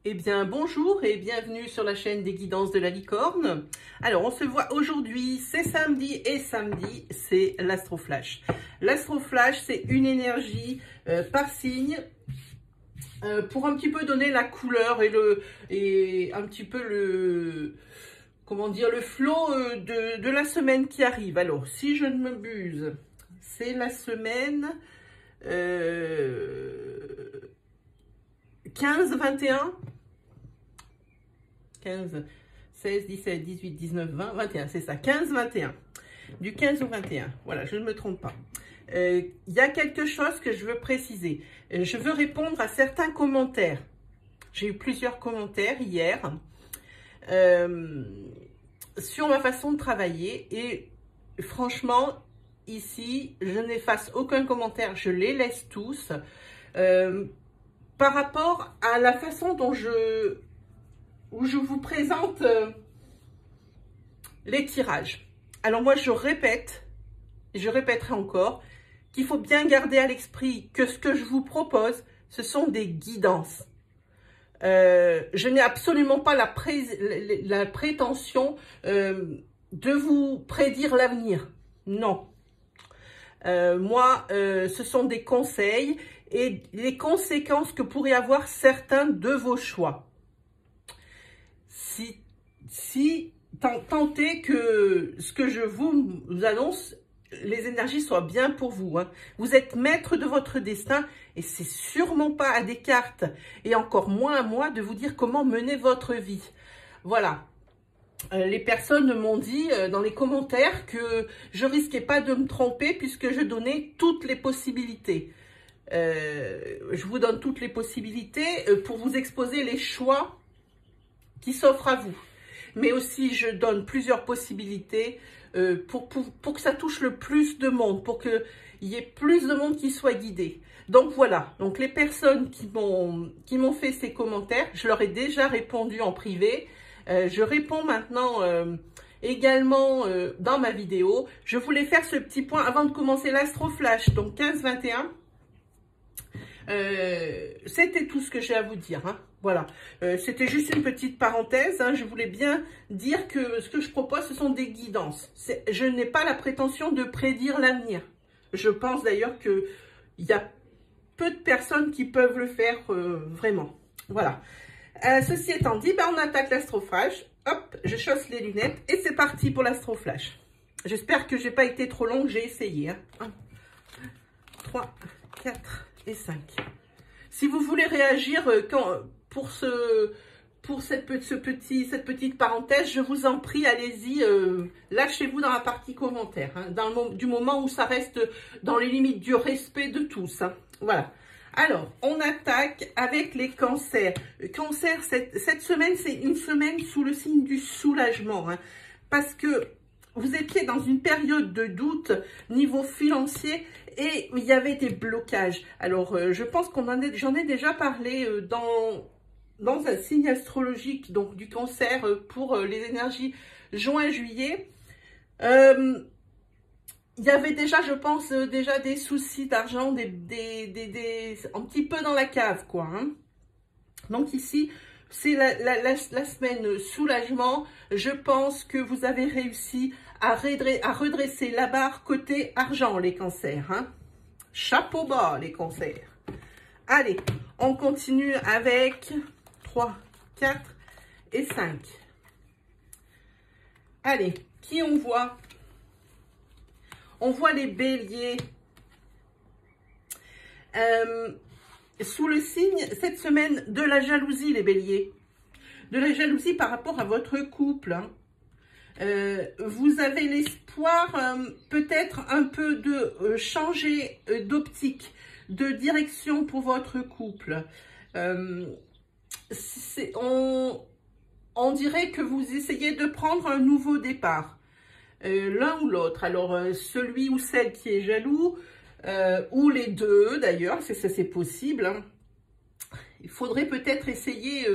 Eh bien, bonjour et bienvenue sur la chaîne des guidances de la licorne. Alors, on se voit aujourd'hui, c'est samedi et samedi, c'est l'Astroflash. L'Astroflash, c'est une énergie par signe pour un petit peu donner la couleur et un petit peu le, comment dire, le flow de la semaine qui arrive. Alors, si je ne m'abuse, c'est la semaine 15-21. 15, 16, 17, 18, 19, 20, 21, c'est ça, 15, 21. Du 15 au 21, voilà, je ne me trompe pas. Il y a quelque chose que je veux préciser. Je veux répondre à certains commentaires. J'ai eu plusieurs commentaires hier sur ma façon de travailler. Et franchement, ici, je n'efface aucun commentaire. Je les laisse tous. Par rapport à la façon dont je vous présente les tirages. Alors moi, je répète, et je répéterai encore, qu'il faut bien garder à l'esprit que ce que je vous propose, ce sont des guidances. Je n'ai absolument pas la prétention de vous prédire l'avenir. Non. Moi, ce sont des conseils et les conséquences que pourraient avoir certains de vos choix. Si tentez que ce que je vous annonce, les énergies soient bien pour vous. Hein. Vous êtes maître de votre destin et c'est sûrement pas à des cartes et encore moins à moi de vous dire comment mener votre vie. Voilà. Les personnes m'ont dit dans les commentaires que je risquais pas de me tromper puisque je donnais toutes les possibilités. Je vous donne toutes les possibilités pour vous exposer les choix qui s'offre à vous. Mais aussi, je donne plusieurs possibilités pour que ça touche le plus de monde, pour qu'il y ait plus de monde qui soit guidé. Donc voilà, donc les personnes qui m'ont fait ces commentaires, je leur ai déjà répondu en privé. Je réponds maintenant également dans ma vidéo. Je voulais faire ce petit point avant de commencer l'Astroflash, donc 15-21. C'était tout ce que j'ai à vous dire. Hein. Voilà, c'était juste une petite parenthèse. Hein. Je voulais bien dire que ce que je propose, ce sont des guidances. Je n'ai pas la prétention de prédire l'avenir. Je pense d'ailleurs qu'il y a peu de personnes qui peuvent le faire vraiment. Voilà. Ceci étant dit, on attaque l'Astroflash. Hop, je chausse les lunettes et c'est parti pour l'Astroflash. J'espère que je n'ai pas été trop longue, j'ai essayé. Hein. 1, 3, 4 et 5. Si vous voulez réagir pour cette petite parenthèse, je vous en prie, allez-y, lâchez-vous dans la partie commentaire, hein, du moment où ça reste dans les limites du respect de tous. Hein. Voilà. Alors, on attaque avec les cancers. Cancer, cette semaine, c'est une semaine sous le signe du soulagement, hein, parce que vous étiez dans une période de doute niveau financier et il y avait des blocages. Alors, je pense j'en ai déjà parlé dans un signe astrologique, donc du cancer pour les énergies juin-juillet. Il y avait déjà, je pense, déjà des soucis d'argent, un petit peu dans la cave, quoi. Hein. Donc ici, c'est la semaine soulagement. Je pense que vous avez réussi à redresser la barre côté argent, les cancers. Hein. Chapeau bas, les cancers. Allez, on continue avec 3, 4 et 5. Allez, qui on voit? On voit les béliers. Sous le signe, cette semaine, de la jalousie, les béliers. De la jalousie par rapport à votre couple. Hein. Vous avez l'espoir peut-être un peu de changer d'optique, de direction pour votre couple. On dirait que vous essayez de prendre un nouveau départ. L'un ou l'autre. Alors, celui ou celle qui est jaloux, ou les deux d'ailleurs, c'est possible. Hein. Il faudrait peut-être essayer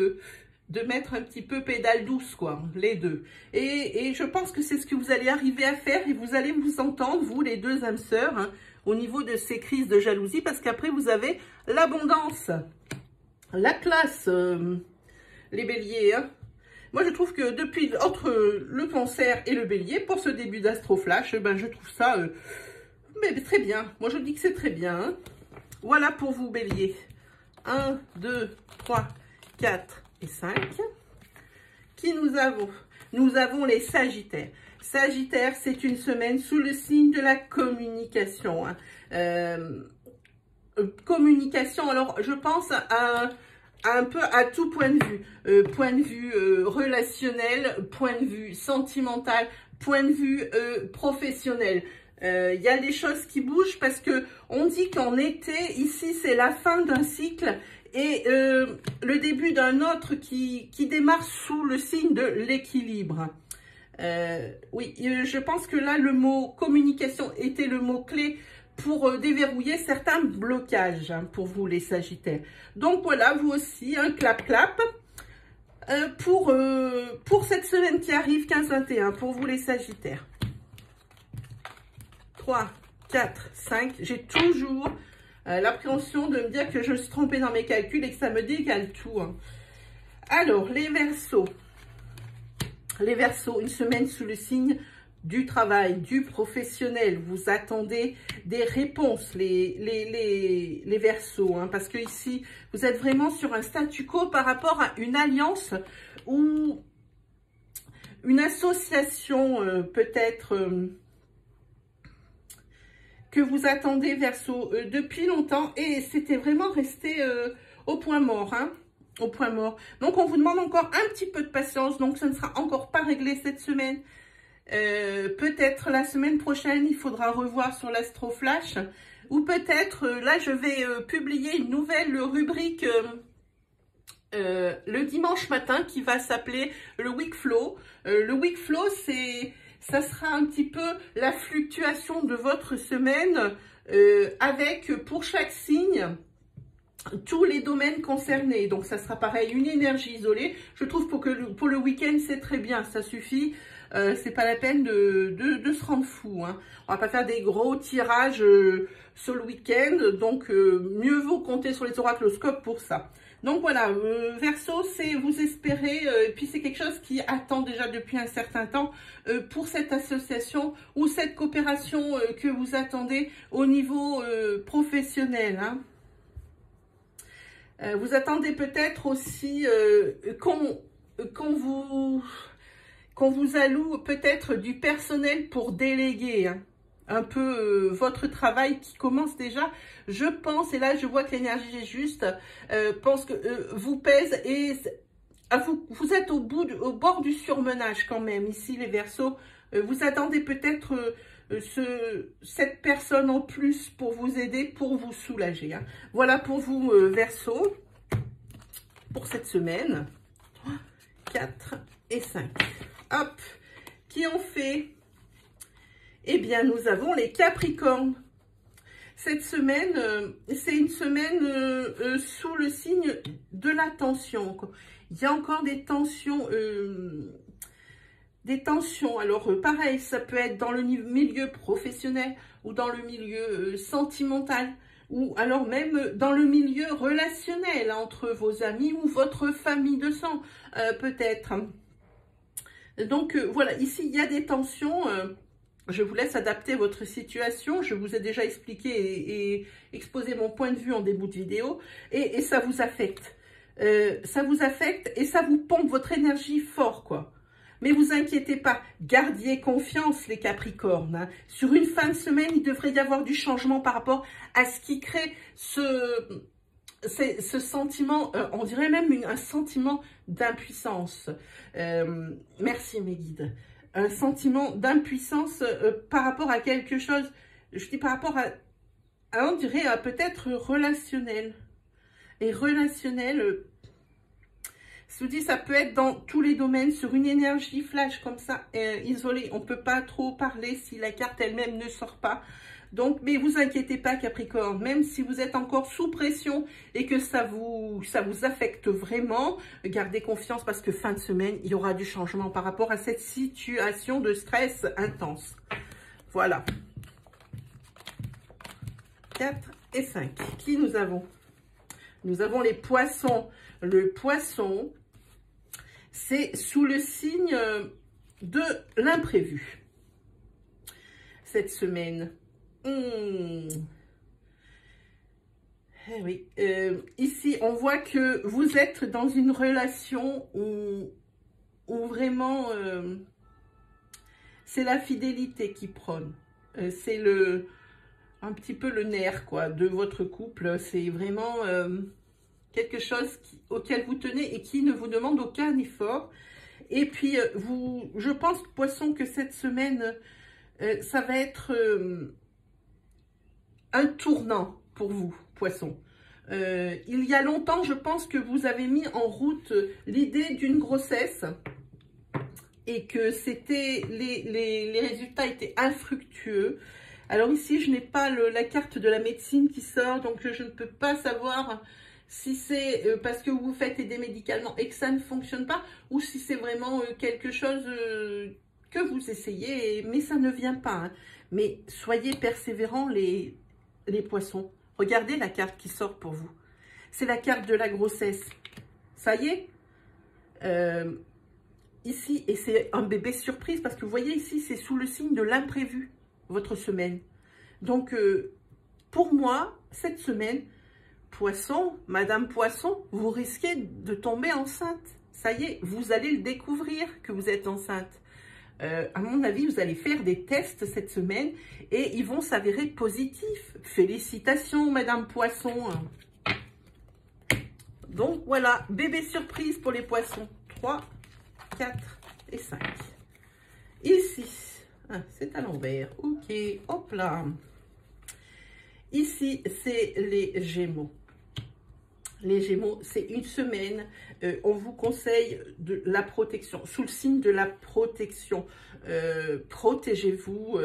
de mettre un petit peu pédale douce, quoi, les deux. Et je pense que c'est ce que vous allez arriver à faire et vous allez vous entendre, vous, les deux âmes sœurs, hein, au niveau de ces crises de jalousie, parce qu'après, vous avez l'abondance, la classe, les béliers, hein. Moi, je trouve que depuis, entre le cancer et le bélier, pour ce début d'Astroflash, ben, je trouve ça mais très bien. Moi, je dis que c'est très bien, hein. Voilà pour vous, bélier. 1, 2, 3, 4 et 5. Qui nous avons? Nous avons les Sagittaires. Sagittaire, c'est une semaine sous le signe de la communication, hein. Communication, alors je pense un peu à tout point de vue relationnel, point de vue sentimental, point de vue professionnel. Il y a des choses qui bougent parce que on dit qu'en été, ici, c'est la fin d'un cycle et le début d'un autre qui démarre sous le signe de l'équilibre. Oui, je pense que là, le mot communication était le mot-clé pour déverrouiller certains blocages, hein, pour vous, les Sagittaires. Donc voilà, vous aussi, un clap-clap pour cette semaine qui arrive, 15-21, pour vous, les Sagittaires. 3, 4, 5, j'ai toujours l'appréhension de me dire que je me suis trompée dans mes calculs et que ça me décale tout, hein. Alors, les Verseaux. Les Verseaux, une semaine sous le signe du travail, du professionnel. Vous attendez des réponses, les Verseaux, hein, parce que ici, vous êtes vraiment sur un statu quo par rapport à une alliance ou une association peut-être que vous attendez, Verseau, depuis longtemps, et c'était vraiment resté au point mort, hein, au point mort. Donc, on vous demande encore un petit peu de patience, donc ça ne sera encore pas réglé cette semaine. Peut-être la semaine prochaine, il faudra revoir sur l'Astroflash, ou peut-être, là, je vais publier une nouvelle rubrique le dimanche matin qui va s'appeler le Week Flow. Le Week Flow, ça sera un petit peu la fluctuation de votre semaine avec, pour chaque signe, tous les domaines concernés. Donc, ça sera pareil, une énergie isolée. Je trouve pour le week-end, c'est très bien, ça suffit. C'est pas la peine de se rendre fou, hein. On va pas faire des gros tirages sur le week-end, donc mieux vaut compter sur les oracloscopes pour ça. Donc voilà, Verseau, c'est vous espérez, et puis c'est quelque chose qui attend déjà depuis un certain temps pour cette association ou cette coopération que vous attendez au niveau professionnel, hein. Vous attendez peut-être aussi qu'on vous alloue peut-être du personnel pour déléguer, hein, un peu votre travail qui commence déjà, je pense, et là je vois que l'énergie est juste, pense que vous pèse et vous êtes au bord du surmenage quand même, ici les Verseaux. Vous attendez peut-être cette personne en plus pour vous aider, pour vous soulager, hein. Voilà pour vous, Verseaux, pour cette semaine. 4 et 5. Hop, qui ont fait? Eh bien, nous avons les Capricornes. Cette semaine, c'est une semaine sous le signe de la tension. Il y a encore des tensions. Alors, pareil, ça peut être dans le milieu professionnel ou dans le milieu sentimental. Ou alors même dans le milieu relationnel entre vos amis ou votre famille de sang, peut-être. Donc, voilà, ici, il y a des tensions. Je vous laisse adapter votre situation. Je vous ai déjà expliqué et exposé mon point de vue en début de vidéo. Et ça vous affecte. Ça vous affecte et ça vous pompe votre énergie fort, quoi. Mais vous inquiétez pas, gardiez confiance les Capricornes, hein. Sur une fin de semaine, il devrait y avoir du changement par rapport à ce qui crée ce sentiment, on dirait même un sentiment d'impuissance. Merci mes guides. Un sentiment d'impuissance par rapport à quelque chose, je dis par rapport à on dirait peut-être relationnel. Et relationnel, je vous dis, ça peut être dans tous les domaines, sur une énergie flash comme ça, isolée. On ne peut pas trop parler si la carte elle-même ne sort pas. Donc, mais vous inquiétez pas, Capricorne, même si vous êtes encore sous pression et que ça vous affecte vraiment, gardez confiance parce que fin de semaine, il y aura du changement par rapport à cette situation de stress intense. Voilà. 4 et 5. Qui nous avons? Nous avons les Poissons. Le Poisson, c'est sous le signe de l'imprévu. Cette semaine. Eh oui, ici, on voit que vous êtes dans une relation où vraiment, c'est la fidélité qui prône. C'est un petit peu le nerf, quoi, de votre couple. C'est vraiment quelque chose auquel vous tenez et qui ne vous demande aucun effort. Et puis, je pense, Poisson, que cette semaine, ça va être un tournant pour vous, Poisson. Il y a longtemps, je pense que vous avez mis en route l'idée d'une grossesse et que les résultats étaient infructueux. Alors ici, je n'ai pas la carte de la médecine qui sort, donc je ne peux pas savoir si c'est parce que vous faites aider médicalement et que ça ne fonctionne pas, ou si c'est vraiment quelque chose que vous essayez, mais ça ne vient pas. Hein. Mais soyez persévérants, les poissons. Regardez la carte qui sort pour vous. C'est la carte de la grossesse. Ça y est, ici, et c'est un bébé surprise, parce que vous voyez ici, c'est sous le signe de l'imprévu, votre semaine. Donc, pour moi, cette semaine, Poisson, Madame Poisson, vous risquez de tomber enceinte. Ça y est, vous allez le découvrir que vous êtes enceinte. À mon avis, vous allez faire des tests cette semaine et ils vont s'avérer positifs. Félicitations, Madame Poisson. Donc, voilà, bébé surprise pour les poissons. 3, 4 et 5. Ici, c'est à l'envers. Ok, hop là. Ici, c'est les Gémeaux. Les Gémeaux, c'est une semaine, on vous conseille de la protection, sous le signe de la protection. Protégez-vous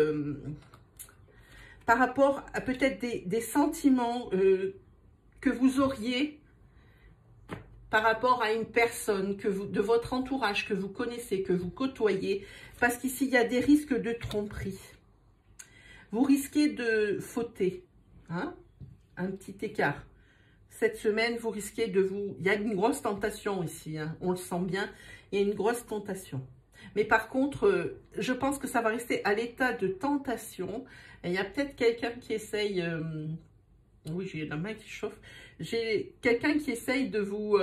par rapport à peut-être des sentiments que vous auriez par rapport à une personne de votre entourage que vous connaissez, que vous côtoyez, parce qu'ici, il y a des risques de tromperie. Vous risquez de fauter, hein, un petit écart. Cette semaine, vous risquez de vous... Il y a une grosse tentation ici, hein, on le sent bien. Il y a une grosse tentation. Mais par contre, je pense que ça va rester à l'état de tentation. Et il y a peut-être quelqu'un qui essaye... oui, j'ai la main qui chauffe. J'ai quelqu'un qui essaye de vous...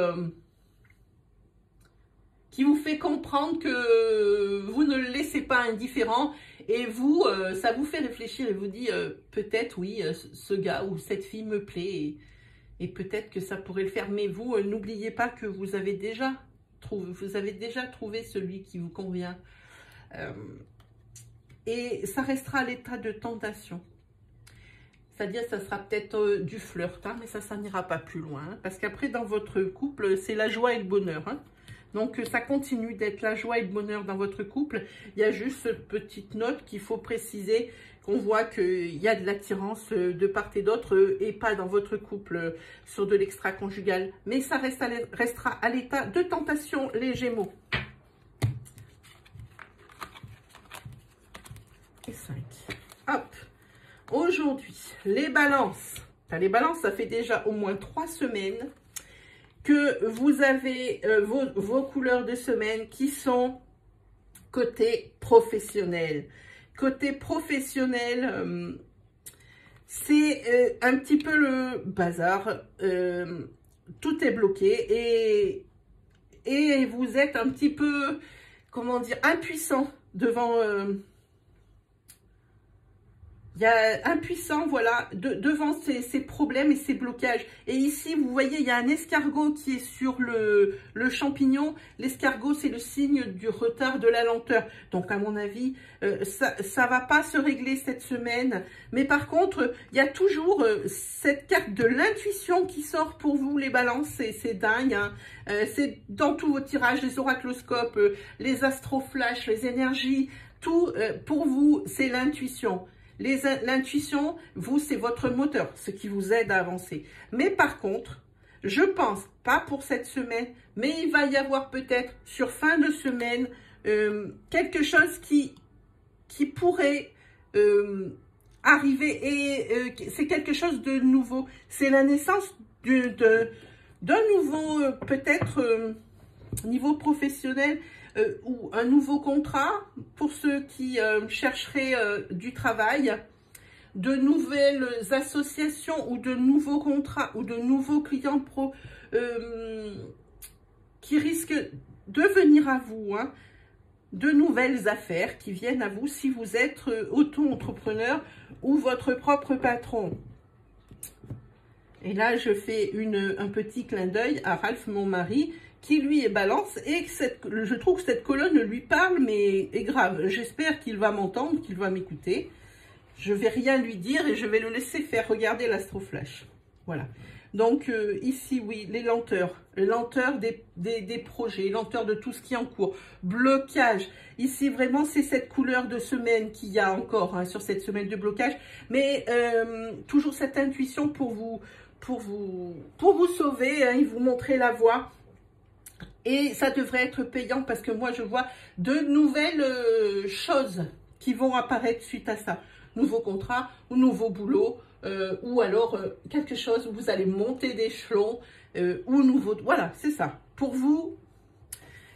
qui vous fait comprendre que vous ne le laissez pas indifférent. Et vous, ça vous fait réfléchir et vous dit, peut-être, oui, ce gars ou cette fille me plaît. Et peut-être que ça pourrait le faire. Mais vous, n'oubliez pas que vous avez déjà trouvé celui qui vous convient. Et ça restera à l'état de tentation. C'est-à-dire, ça sera peut-être du flirt, hein, mais ça n'ira pas plus loin. Hein, parce qu'après, dans votre couple, c'est la joie et le bonheur. Hein. Donc, ça continue d'être la joie et le bonheur dans votre couple. Il y a juste cette petite note qu'il faut préciser, qu'on voit qu'il y a de l'attirance de part et d'autre et pas dans votre couple sur de l'extra-conjugal. Mais ça restera à l'état de tentation, les Gémeaux. Et 5. Hop. Aujourd'hui, les balances. Enfin, les balances, ça fait déjà au moins 3 semaines que vous avez vos couleurs de semaine qui sont côté professionnel. Côté professionnel, c'est un petit peu le bazar. Tout est bloqué et vous êtes un petit peu, comment dire, impuissant devant... il y a impuissant, voilà, devant ces problèmes et ces blocages. Et ici, vous voyez, il y a un escargot qui est sur le champignon. L'escargot, c'est le signe du retard, de la lenteur. Donc, à mon avis, ça va pas se régler cette semaine. Mais par contre, il y a toujours cette carte de l'intuition qui sort pour vous, les balances. C'est dingue, hein. C'est dans tous vos tirages, les oracloscopes, les astroflash, les énergies. Tout, pour vous, c'est l'intuition. L'intuition, vous, c'est votre moteur, ce qui vous aide à avancer. Mais par contre, je pense, pas pour cette semaine, mais il va y avoir peut-être sur fin de semaine quelque chose qui pourrait arriver et c'est quelque chose de nouveau. C'est la naissance d'un nouveau, peut-être, niveau professionnel ou un nouveau contrat pour ceux qui chercheraient du travail, de nouvelles associations ou de nouveaux contrats ou de nouveaux clients qui risquent de venir à vous, hein, de nouvelles affaires qui viennent à vous si vous êtes auto-entrepreneur ou votre propre patron. Et là, je fais un petit clin d'œil à Ralph, mon mari, qui lui est balance. Et je trouve que cette colonne lui parle, mais est grave. J'espère qu'il va m'entendre, qu'il va m'écouter. Je ne vais rien lui dire et je vais le laisser faire regarder l'Astroflash. Voilà. Donc ici, oui, les lenteurs. Lenteurs des projets, lenteurs de tout ce qui est en cours. Blocage. Ici, vraiment, c'est cette couleur de semaine qu'il y a encore hein, sur cette semaine de blocage. Mais toujours cette intuition pour vous sauver, hein, et vous montrer la voie. Et ça devrait être payant parce que moi, je vois de nouvelles choses qui vont apparaître suite à ça. Nouveau contrat ou nouveau boulot. Ou alors quelque chose où vous allez monter d'échelon ou nouveau. Voilà, c'est ça. Pour vous,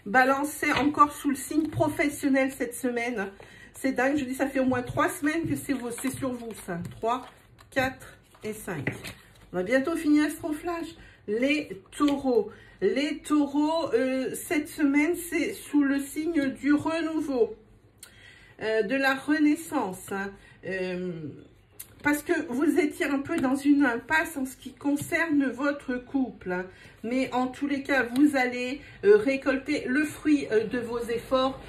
balancer encore sous le signe professionnel cette semaine. C'est dingue, je dis ça fait au moins 3 semaines que c'est sur vous ça. 3, 4 et 5. On va bientôt finir Astroflash. Les taureaux. Les taureaux, cette semaine, c'est sous le signe du renouveau, de la renaissance. Hein. Parce que vous étiez un peu dans une impasse en ce qui concerne votre couple. Hein. Mais en tous les cas, vous allez récolter le fruit de vos efforts.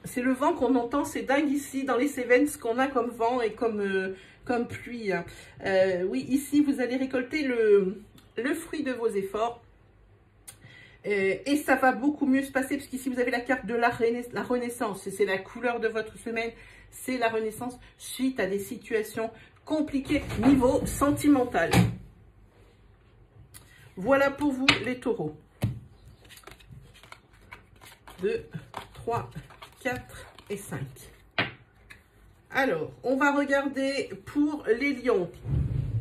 C'est le vent qu'on entend, c'est dingue ici dans les Cévennes, ce qu'on a comme vent et comme pluie. Hein. Oui, ici, vous allez récolter le fruit de vos efforts. Et ça va beaucoup mieux se passer, parce qu'ici, vous avez la carte de la renaissance. C'est la couleur de votre semaine. C'est la renaissance suite à des situations compliquées niveau sentimental. Voilà pour vous les taureaux. 2, 3, 4 et 5. Alors, on va regarder pour les lions.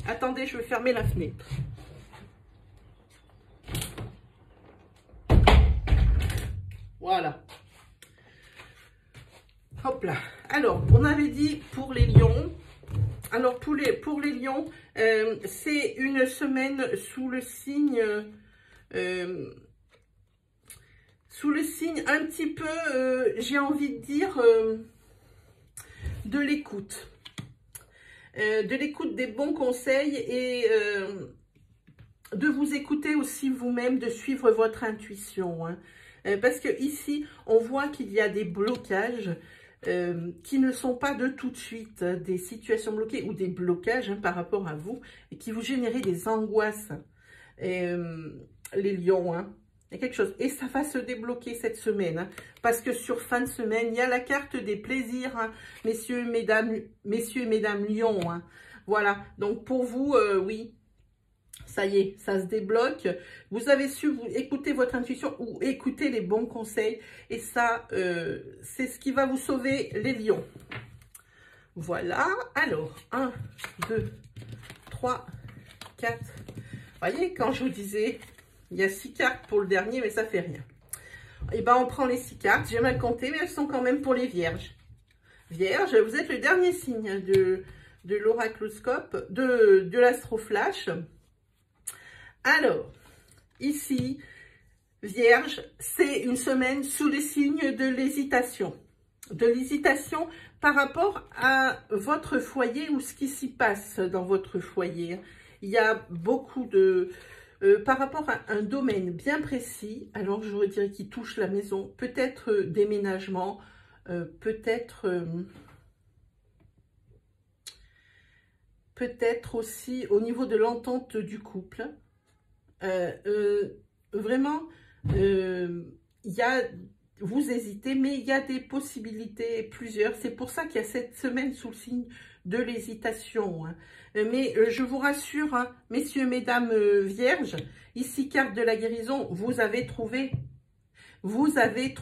Attendez, je vais fermer la fenêtre. Voilà. Hop là. Alors, on avait dit pour les lions. Alors, pour les lions, c'est une semaine sous le signe un petit peu, j'ai envie de dire, de l'écoute. De l'écoute des bons conseils et de vous écouter aussi vous-même, de suivre votre intuition. Hein. Parce que ici, on voit qu'il y a des blocages qui ne sont pas de tout de suite, des situations bloquées ou des blocages hein, par rapport à vous, et qui vous génèrent des angoisses, les lions, hein. Il y a quelque chose, et ça va se débloquer cette semaine, hein, parce que sur fin de semaine, il y a la carte des plaisirs, hein, messieurs et mesdames lions, hein. Voilà, donc pour vous, oui, ça y est, ça se débloque. Vous avez su vous écouter votre intuition ou écouter les bons conseils. Et ça, c'est ce qui va vous sauver les lions. Voilà. Alors, 1, 2, 3, 4. Vous voyez, quand je vous disais, il y a 6 cartes pour le dernier, mais ça fait rien. Et ben, on prend les 6 cartes. J'ai mal compté, mais elles sont quand même pour les vierges. Vierges, vous êtes le dernier signe de l'oracloscope, de l'Astroflash. Alors, ici, Vierge, c'est une semaine sous le signe de l'hésitation. De l'hésitation par rapport à votre foyer ou ce qui s'y passe dans votre foyer. Il y a beaucoup de... par rapport à un domaine bien précis, alors je dirais qui touche la maison, peut-être déménagement, peut-être aussi au niveau de l'entente du couple. Vraiment, vous hésitez, mais il y a des possibilités, plusieurs. C'est pour ça qu'il y a cette semaine sous le signe de l'hésitation. Hein. Mais je vous rassure, hein, messieurs, mesdames vierges, ici, carte de la guérison, vous avez trouvé vous avez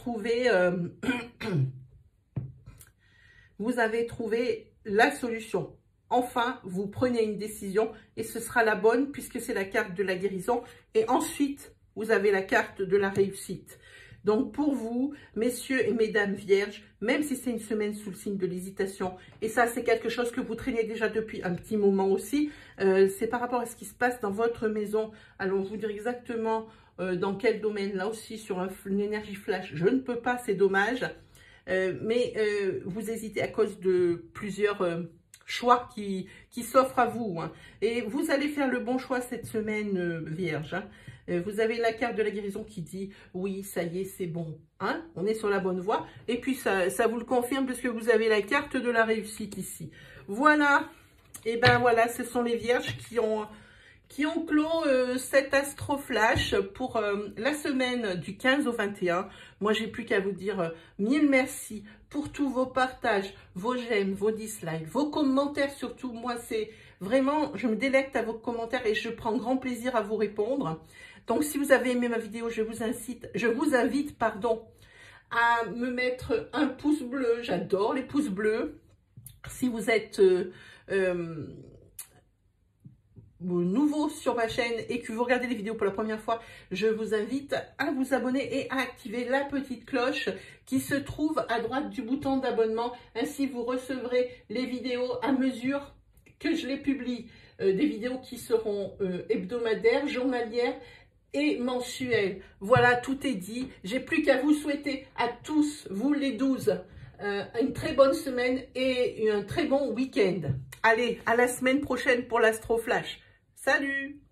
trouvé la solution. enfin, vous prenez une décision et ce sera la bonne puisque c'est la carte de la guérison. Et ensuite, vous avez la carte de la réussite. Donc, pour vous, messieurs et mesdames vierges, même si c'est une semaine sous le signe de l'hésitation, et ça, c'est quelque chose que vous traînez déjà depuis un petit moment aussi, c'est par rapport à ce qui se passe dans votre maison. Allons vous dire exactement dans quel domaine. Là aussi, sur une énergie flash, je ne peux pas, c'est dommage. Mais vous hésitez à cause de plusieurs choix qui s'offrent à vous. Hein. Et vous allez faire le bon choix cette semaine, vierge. Hein. Vous avez la carte de la guérison qui dit « Oui, ça y est, c'est bon. Hein, on est sur la bonne voie. » Et puis, ça vous le confirme parce que vous avez la carte de la réussite ici. Voilà. Et ben voilà, ce sont les vierges qui ont clos cet astro flash pour la semaine du 15 au 21. Moi, j'ai plus qu'à vous dire mille merci pour tous vos partages, vos j'aime, vos dislikes, vos commentaires surtout. Moi, c'est vraiment, je me délecte à vos commentaires et je prends grand plaisir à vous répondre. Donc, si vous avez aimé ma vidéo, je vous invite, à me mettre un pouce bleu. J'adore les pouces bleus. Si vous êtes nouveau sur ma chaîne et que vous regardez les vidéos pour la première fois, je vous invite à vous abonner et à activer la petite cloche qui se trouve à droite du bouton d'abonnement. Ainsi, vous recevrez les vidéos à mesure que je les publie. Des vidéos qui seront hebdomadaires, journalières et mensuelles. Voilà, tout est dit. J'ai plus qu'à vous souhaiter à tous, vous les 12, une très bonne semaine et un très bon week-end. Allez, à la semaine prochaine pour l'Astro Flash. Salut!